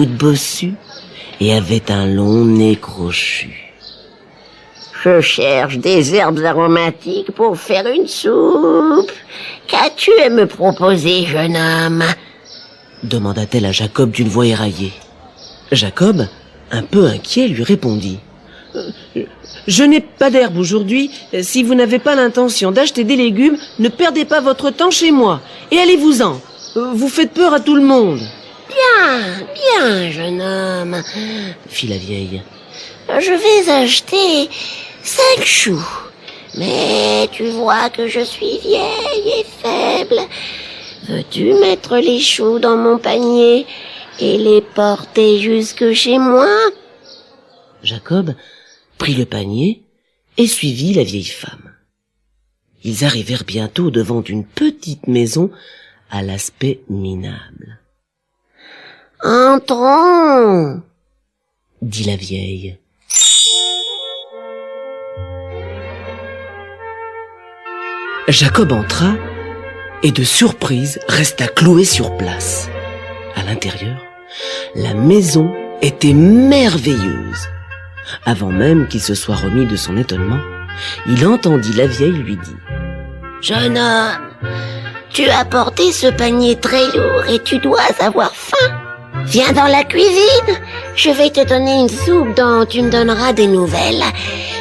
toute bossue et avait un long nez crochu. « Je cherche des herbes aromatiques pour faire une soupe. Qu'as-tu à me proposer, jeune homme ?» demanda-t-elle à Jacob d'une voix éraillée. Jacob, un peu inquiet, lui répondit. Je n'ai pas d'herbe aujourd'hui. Si vous n'avez pas l'intention d'acheter des légumes, ne perdez pas votre temps chez moi. Et allez-vous-en. Vous faites peur à tout le monde. Bien, jeune homme, fit la vieille. Je vais acheter 5 choux. Mais tu vois que je suis vieille et faible. Veux-tu mettre les choux dans mon panier et les porter jusque chez moi ? Jacob prit le panier et suivit la vieille femme. Ils arrivèrent bientôt devant une petite maison à l'aspect minable. « Entrons !» dit la vieille. Jacob entra et de surprise resta cloué sur place. À l'intérieur, la maison était merveilleuse. Avant même qu'il se soit remis de son étonnement, il entendit la vieille lui dire « Jeune homme, tu as porté ce panier très lourd et tu dois avoir faim. Viens dans la cuisine, je vais te donner une soupe dont tu me donneras des nouvelles.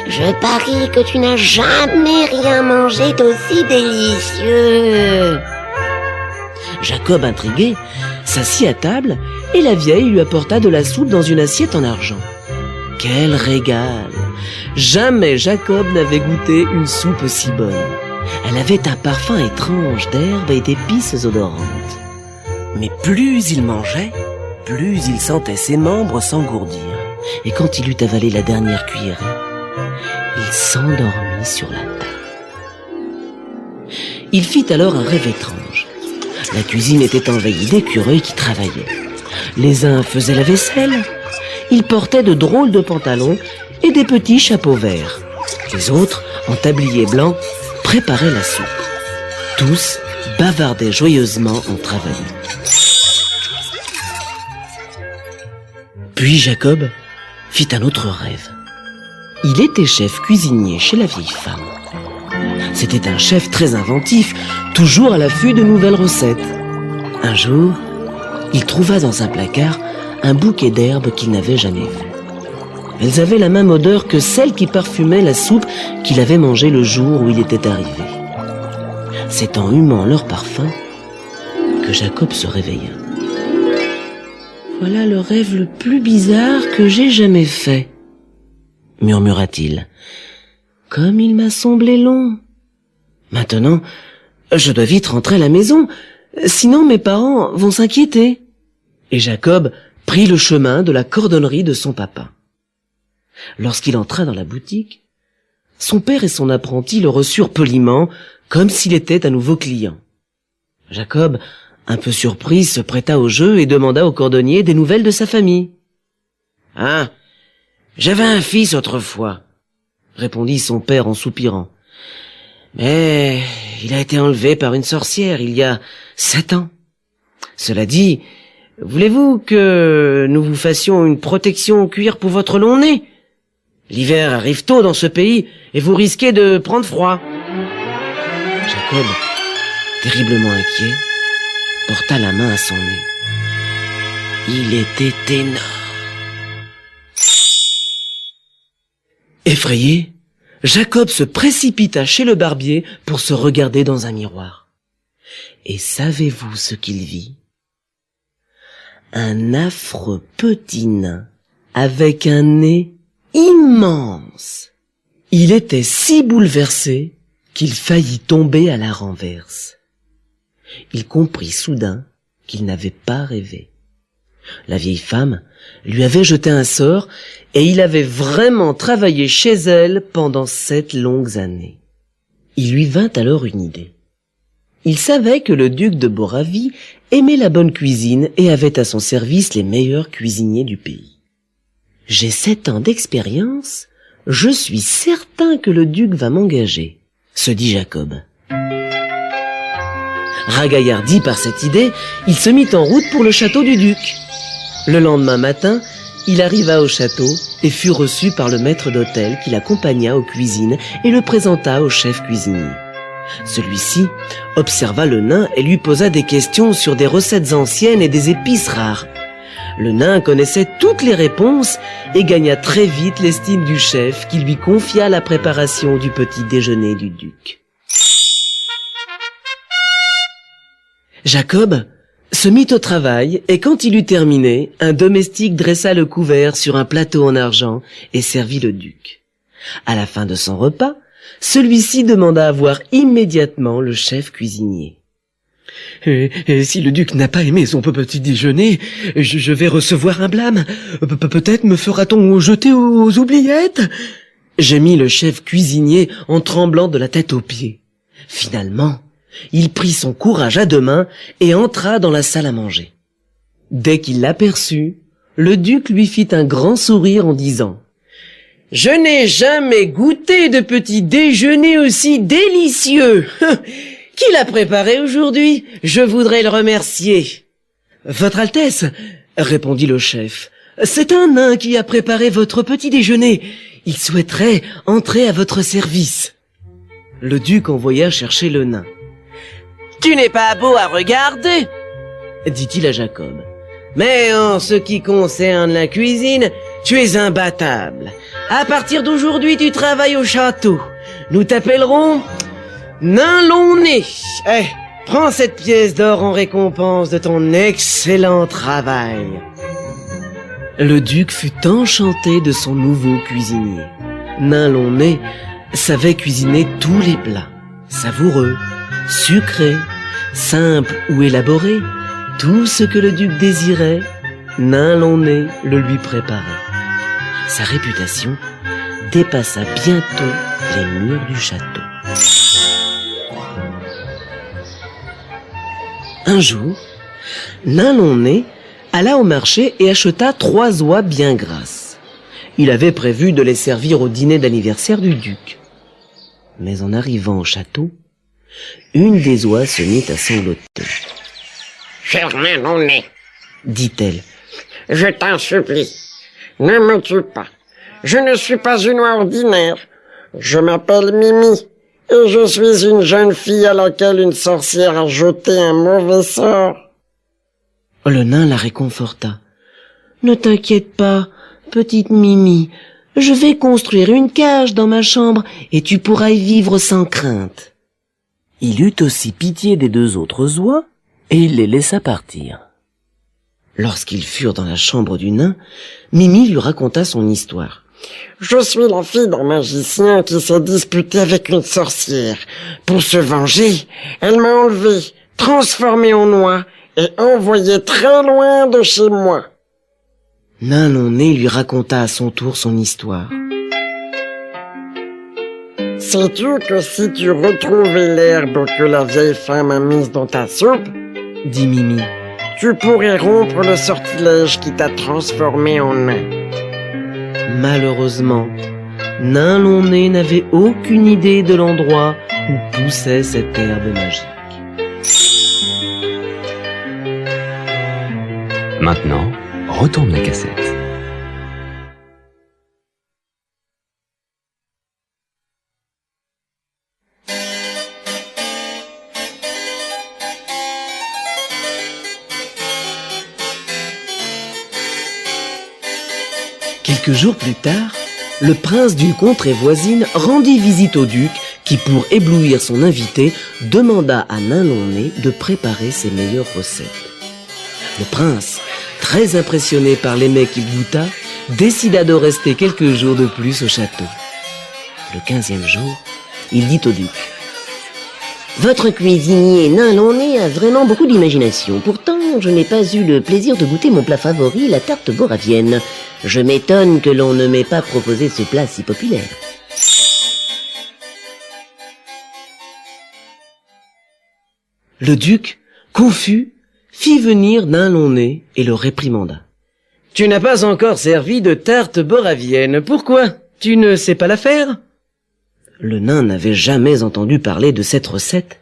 Je parie que tu n'as jamais rien mangé d'aussi délicieux. » Jacob, intrigué, s'assit à table et la vieille lui apporta de la soupe dans une assiette en argent. Quel régal! Jamais Jacob n'avait goûté une soupe aussi bonne. Elle avait un parfum étrange d'herbes et d'épices odorantes. Mais plus il mangeait, plus il sentait ses membres s'engourdir. Et quand il eut avalé la dernière cuillerée, il s'endormit sur la table. Il fit alors un rêve étrange. La cuisine était envahie d'écureuils qui travaillaient. Les uns faisaient la vaisselle, ils portaient de drôles de pantalons et des petits chapeaux verts. Les autres, en tablier blanc, préparaient la soupe. Tous bavardaient joyeusement en travaillant. Puis Jacob fit un autre rêve. Il était chef cuisinier chez la vieille femme. C'était un chef très inventif, toujours à l'affût de nouvelles recettes. Un jour, il trouva dans un placard un bouquet d'herbes qu'il n'avait jamais vu. Elles avaient la même odeur que celle qui parfumait la soupe qu'il avait mangée le jour où il était arrivé. C'est en humant leur parfum que Jacob se réveilla. Voilà le rêve le plus bizarre que j'ai jamais fait, murmura-t-il. Comme il m'a semblé long. Maintenant, je dois vite rentrer à la maison, sinon mes parents vont s'inquiéter. Et Jacob prit le chemin de la cordonnerie de son papa. Lorsqu'il entra dans la boutique, son père et son apprenti le reçurent poliment, comme s'il était un nouveau client. Jacob, un peu surpris, se prêta au jeu et demanda au cordonnier des nouvelles de sa famille. « Ah, j'avais un fils autrefois, » répondit son père en soupirant. « Mais il a été enlevé par une sorcière il y a 7 ans. Cela dit, voulez-vous que nous vous fassions une protection en cuir pour votre long nez ? L'hiver arrive tôt dans ce pays et vous risquez de prendre froid. » Jacob, terriblement inquiet, porta la main à son nez. Il était énorme. Effrayé, Jacob se précipita chez le barbier pour se regarder dans un miroir. Et savez-vous ce qu'il vit ? Un affreux petit nain avec un nez immense. Il était si bouleversé qu'il faillit tomber à la renverse. Il comprit soudain qu'il n'avait pas rêvé. La vieille femme lui avait jeté un sort et il avait vraiment travaillé chez elle pendant 7 longues années. Il lui vint alors une idée. Il savait que le duc de Boravie aimait la bonne cuisine et avait à son service les meilleurs cuisiniers du pays. « J'ai 7 ans d'expérience, je suis certain que le duc va m'engager, » se dit Jacob. Ragaillardi par cette idée, il se mit en route pour le château du duc. Le lendemain matin, il arriva au château et fut reçu par le maître d'hôtel qui l'accompagna aux cuisines et le présenta au chef cuisinier. Celui-ci observa le nain et lui posa des questions sur des recettes anciennes et des épices rares. Le nain connaissait toutes les réponses et gagna très vite l'estime du chef qui lui confia la préparation du petit déjeuner du duc. Jacob se mit au travail et quand il eut terminé, un domestique dressa le couvert sur un plateau en argent et servit le duc. À la fin de son repas, celui-ci demanda à voir immédiatement le chef cuisinier. Si le duc n'a pas aimé son petit déjeuner, je vais recevoir un blâme. Peut-être me fera-t-on jeter aux oubliettes, gémit le chef cuisinier en tremblant de la tête aux pieds. Finalement, il prit son courage à deux mains et entra dans la salle à manger. Dès qu'il l'aperçut, le duc lui fit un grand sourire en disant « Je n'ai jamais goûté de petit déjeuner aussi délicieux. Qui l'a préparé aujourd'hui? Je voudrais le remercier. »« Votre Altesse, » répondit le chef, « c'est un nain qui a préparé votre petit déjeuner. Il souhaiterait entrer à votre service. » Le duc envoya chercher le nain. « Tu n'es pas beau à regarder, » dit-il à Jacob. « Mais en ce qui concerne la cuisine, tu es imbattable. À partir d'aujourd'hui, tu travailles au château. Nous t'appellerons Nain Long-Nez. Prends cette pièce d'or en récompense de ton excellent travail. » Le duc fut enchanté de son nouveau cuisinier. Nain Long-Nez savait cuisiner tous les plats, savoureux, sucrés, simples ou élaborés. Tout ce que le duc désirait, Nain Long-Nez le lui préparait. Sa réputation dépassa bientôt les murs du château. Un jour, Nain Long-Nez alla au marché et acheta 3 oies bien grasses. Il avait prévu de les servir au dîner d'anniversaire du duc. Mais en arrivant au château, une des oies se mit à sangloter. « Cher Nain Long-Nez, dit-elle, je t'en supplie, ne me tue pas. Je ne suis pas une oie ordinaire. Je m'appelle Mimi, et je suis une jeune fille à laquelle une sorcière a jeté un mauvais sort. » Le nain la réconforta. « Ne t'inquiète pas, petite Mimi, je vais construire une cage dans ma chambre et tu pourras y vivre sans crainte. » Il eut aussi pitié des 2 autres oies et il les laissa partir. Lorsqu'ils furent dans la chambre du nain, Mimi lui raconta son histoire. « Je suis la fille d'un magicien qui s'est disputé avec une sorcière. Pour se venger, elle m'a enlevée, transformée en oie et envoyée très loin de chez moi. » Nain Long-Nez lui raconta à son tour son histoire. « Sais-tu que si tu retrouvais l'herbe que la vieille femme a mise dans ta soupe, dit Mimi, tu pourrais rompre le sortilège qui t'a transformé en nain. » Malheureusement, Nain Long-Nez n'avait aucune idée de l'endroit où poussait cette herbe magique. Maintenant, retourne la cassette. Quelques jours plus tard, le prince d'une contrée voisine rendit visite au duc qui, pour éblouir son invité, demanda à Nain Long-Nez de préparer ses meilleures recettes. Le prince, très impressionné par les mets qu'il goûta, décida de rester quelques jours de plus au château. Le 15e jour, il dit au duc: « Votre cuisinier Nain Long-Nez a vraiment beaucoup d'imagination. Pourtant, je n'ai pas eu le plaisir de goûter mon plat favori, la tarte boravienne. Je m'étonne que l'on ne m'ait pas proposé ce plat si populaire. » Le duc, confus, fit venir Nain Long-Nez et le réprimanda. « Tu n'as pas encore servi de tarte boravienne. Pourquoi? Tu ne sais pas la faire ?» Le nain n'avait jamais entendu parler de cette recette,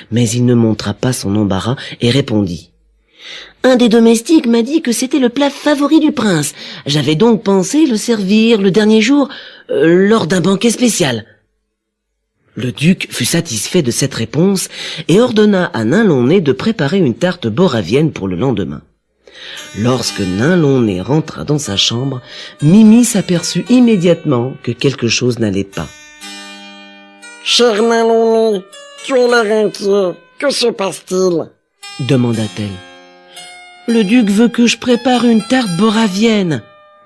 mais il ne montra pas son embarras et répondit: « Un des domestiques m'a dit que c'était le plat favori du prince. J'avais donc pensé le servir le dernier jour, lors d'un banquet spécial. Le duc fut satisfait de cette réponse et ordonna à Nain Long-Nez de préparer une tarte boravienne pour le lendemain. Lorsque Nain Long-Nez rentra dans sa chambre, Mimi s'aperçut immédiatement que quelque chose n'allait pas. « Cher Nain Long-Nez, tu as l'air inquiet. Que se passe-t-il » demanda-t-elle. « Le duc veut que je prépare une tarte boravienne, »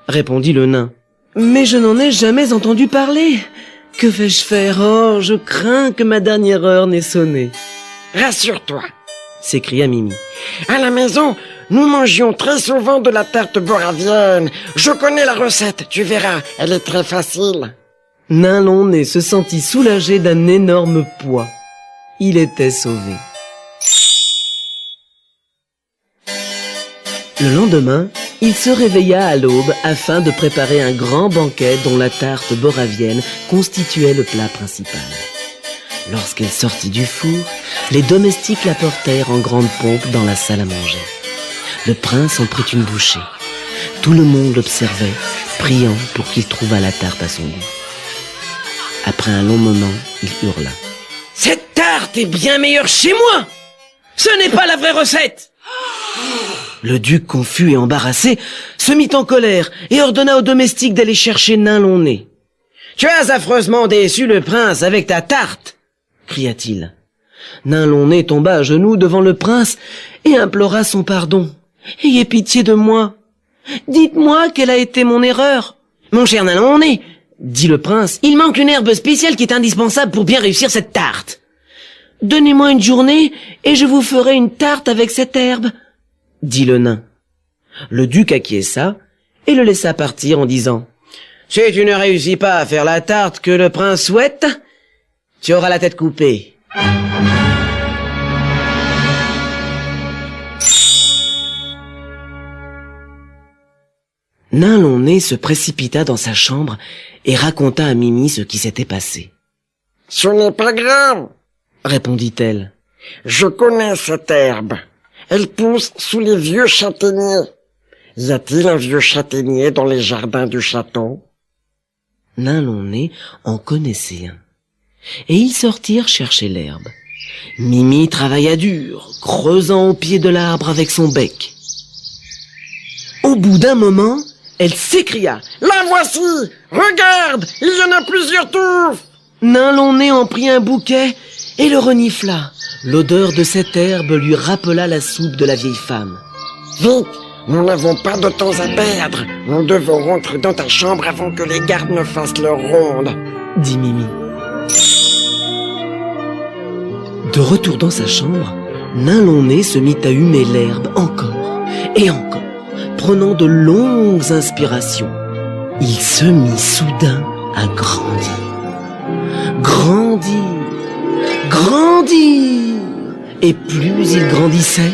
répondit le nain. « Mais je n'en ai jamais entendu parler. Que vais-je faire? Oh, je crains que ma dernière heure n'ait sonné. » « Rassure-toi, » s'écria Mimi. « à la maison, nous mangions très souvent de la tarte boravienne. Je connais la recette, tu verras, elle est très facile. » Nain Long-Nez se sentit soulagé d'un énorme poids. Il était sauvé. Le lendemain, il se réveilla à l'aube afin de préparer un grand banquet dont la tarte boravienne constituait le plat principal. Lorsqu'elle sortit du four, les domestiques la portèrent en grande pompe dans la salle à manger. Le prince en prit une bouchée. Tout le monde l'observait, priant pour qu'il trouvât la tarte à son goût. Après un long moment, il hurla. « Cette tarte est bien meilleure chez moi! Ce n'est pas la vraie recette !» Le duc, confus et embarrassé, se mit en colère et ordonna aux domestiques d'aller chercher Nain Long-Nez. « Tu as affreusement déçu le prince avec ta tarte !» cria-t-il. Nain Long-Nez tomba à genoux devant le prince et implora son pardon. « Ayez pitié de moi. Dites-moi quelle a été mon erreur. »« Mon cher Nain Long-Nez, » dit le prince, « il manque une herbe spéciale qui est indispensable pour bien réussir cette tarte. Donnez-moi une journée et je vous ferai une tarte avec cette herbe. » dit le nain. Le duc acquiesça et le laissa partir en disant « Si tu ne réussis pas à faire la tarte que le prince souhaite, tu auras la tête coupée. » Nain Long-Nez se précipita dans sa chambre et raconta à Mimi ce qui s'était passé. « Ce n'est pas grave, » répondit-elle. « Je connais cette herbe. Elle pousse sous les vieux châtaigniers. Y a-t-il un vieux châtaignier dans les jardins du château ?» Nain Long-Nez en connaissait un. Et ils sortirent chercher l'herbe. Mimi travailla dur, creusant au pied de l'arbre avec son bec. Au bout d'un moment, elle s'écria. « La voici! Regarde! Il y en a plusieurs touffes !» Nain Long-Nez en prit un bouquet et le renifla. L'odeur de cette herbe lui rappela la soupe de la vieille femme. « Vite! Nous n'avons pas de temps à perdre. Nous devons rentrer dans ta chambre avant que les gardes ne fassent leur ronde. » dit Mimi. De retour dans sa chambre, Nain Long-Nez se mit à humer l'herbe encore et encore, prenant de longues inspirations. Il se mit soudain à grandir. Grandir, grandir. Et plus il grandissait,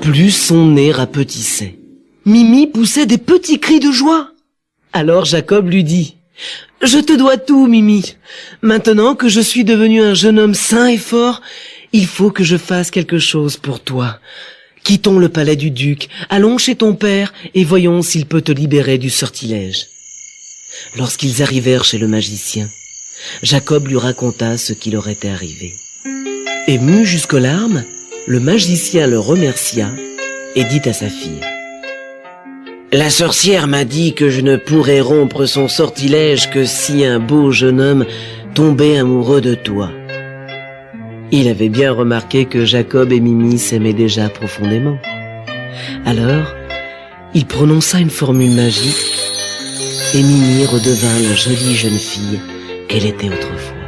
plus son nez rapetissait. Mimi poussait des petits cris de joie. Alors Jacob lui dit « Je te dois tout, Mimi. Maintenant que je suis devenu un jeune homme sain et fort, il faut que je fasse quelque chose pour toi. Quittons le palais du duc, allons chez ton père et voyons s'il peut te libérer du sortilège. » Lorsqu'ils arrivèrent chez le magicien, Jacob lui raconta ce qui leur était arrivé. Ému jusqu'aux larmes, le magicien le remercia et dit à sa fille « La sorcière m'a dit que je ne pourrais rompre son sortilège que si un beau jeune homme tombait amoureux de toi. » Il avait bien remarqué que Jacob et Mimi s'aimaient déjà profondément. Alors, il prononça une formule magique et Mimi redevint la jolie jeune fille qu'elle était autrefois.